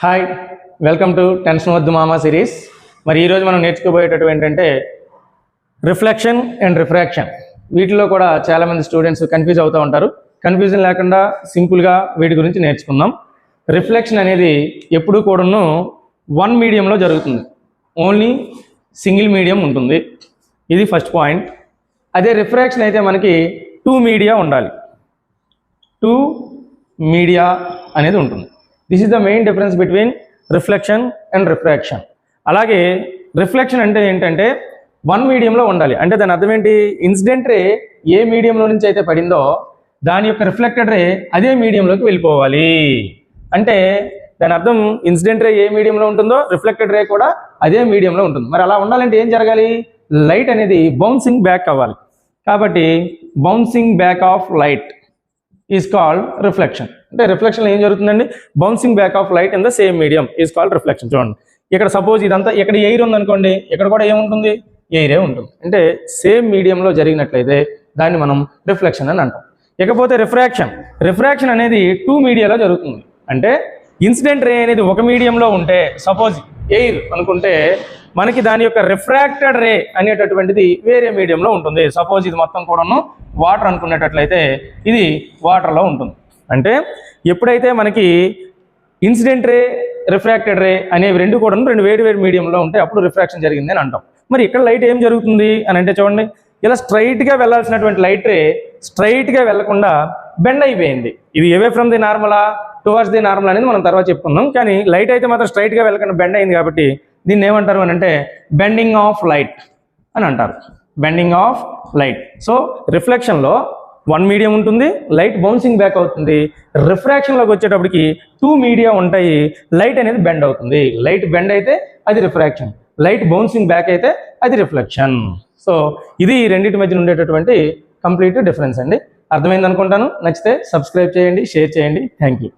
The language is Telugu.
హాయ్, వెల్కమ్ టు టెన్షన్ వద్దు మామా సిరీస్. మరి ఈరోజు మనం నేర్చుకోబోయేటటువంటి ఏంటంటే రిఫ్లెక్షన్ అండ్ రిఫ్రాక్షన్. వీటిలో కూడా చాలామంది స్టూడెంట్స్ కన్ఫ్యూజ్ అవుతూ ఉంటారు. కన్ఫ్యూజన్ లేకుండా సింపుల్గా వీటి గురించి నేర్చుకుందాం. రిఫ్లెక్షన్ అనేది ఎప్పుడూ కూడాను వన్ మీడియంలో జరుగుతుంది, ఓన్లీ సింగిల్ మీడియం ఉంటుంది. ఇది ఫస్ట్ పాయింట్. అదే రిఫ్రాక్షన్ అయితే మనకి టూ మీడియా ఉండాలి, టూ మీడియా అనేది ఉంటుంది. This is the main difference between reflection and refraction. అలాగే రిఫ్లెక్షన్ అంటే ఏంటంటే వన్ మీడియంలో ఉండాలి. అంటే దాని అర్థం ఏంటి? ఇన్సిడెంట్ రే ఏ మీడియంలో నుంచి అయితే పడిందో దాని యొక్క రిఫ్లెక్టెడ్ రే అదే మీడియంలోకి వెళ్ళిపోవాలి. అంటే దాని అర్థం ఇన్సిడెంట్ రే ఏ మీడియంలో ఉంటుందో రిఫ్లెక్టెడ్ రే కూడా అదే మీడియంలో ఉంటుంది. మరి అలా ఉండాలంటే ఏం జరగాలి? లైట్ అనేది బౌన్సింగ్ బ్యాక్ అవ్వాలి. కాబట్టి bouncing back of light is called reflection. అంటే రిఫ్లెక్షన్లో ఏం జరుగుతుందండి? Bouncing back of light in the same medium is called reflection. చూడండి, ఇక్కడ సపోజ్ ఇదంతా ఇక్కడ ఎయిర్ ఉందనుకోండి, ఇక్కడ కూడా ఏముంటుంది? ఎయిరే ఉంటుంది. అంటే సేమ్ మీడియంలో జరిగినట్లయితే దాన్ని మనం రిఫ్లెక్షన్ అని అంటాం. ఇకపోతే రిఫ్రాక్షన్. రిఫ్రాక్షన్ అనేది టూ మీడియాలో జరుగుతుంది. అంటే ఇన్సిడెంట్ రే అనేది ఒక మీడియంలో ఉంటే, సపోజ్ ఎయిర్ అనుకుంటే, మనకి దాని యొక్క రిఫ్రాక్టెడ్ రే అనేటటువంటిది వేరే మీడియంలో ఉంటుంది. సపోజ్ ఇది మొత్తం కూడాను వాటర్ అనుకునేటట్లయితే ఇది వాటర్లో ఉంటుంది. అంటే ఎప్పుడైతే మనకి ఇన్సిడెంట్ రే రిఫ్రాక్టెడ్ రే అనేవి రెండు కూడా రెండు వేడి మీడియంలో ఉంటే అప్పుడు రిఫ్రాక్షన్ జరిగింది అని అంటాం. మరి ఇక్కడ లైట్ ఏం జరుగుతుంది అని అంటే చూడండి, ఇలా స్ట్రైట్గా వెళ్ళాల్సినటువంటి లైట్ రే స్ట్రైట్గా వెళ్లకుండా బెండ్ అయిపోయింది. ఇది అవే ఫ్రమ్ ది నార్మలా టువర్డ్స్ ది నార్మల్ అనేది మనం తర్వాత చెప్పుకుందాం. కానీ లైట్ అయితే మాత్రం స్ట్రైట్గా వెళ్ళకుండా బెండ్ అయింది కాబట్టి దీన్ని ఏమంటారు అని అంటే బెండింగ్ ఆఫ్ లైట్ అని అంటారు. Bending of light. సో రిఫ్లెక్షన్లో వన్ మీడియం ఉంటుంది, లైట్ బౌన్సింగ్ బ్యాక్ అవుతుంది. రిఫ్రాక్షన్లోకి వచ్చేటప్పటికి టూ మీడియా ఉంటాయి, లైట్ అనేది బెండ్ అవుతుంది. లైట్ బెండ్ అయితే అది రిఫ్రాక్షన్, లైట్ బౌన్సింగ్ బ్యాక్ అయితే అది రిఫ్లెక్షన్. సో ఇది రెండింటి మధ్య ఉండేటటువంటి కంప్లీట్ డిఫరెన్స్ అండి. అర్థమైంది అనుకుంటాను. నచ్చితే సబ్స్క్రైబ్ చేయండి, షేర్ చేయండి. Thank you.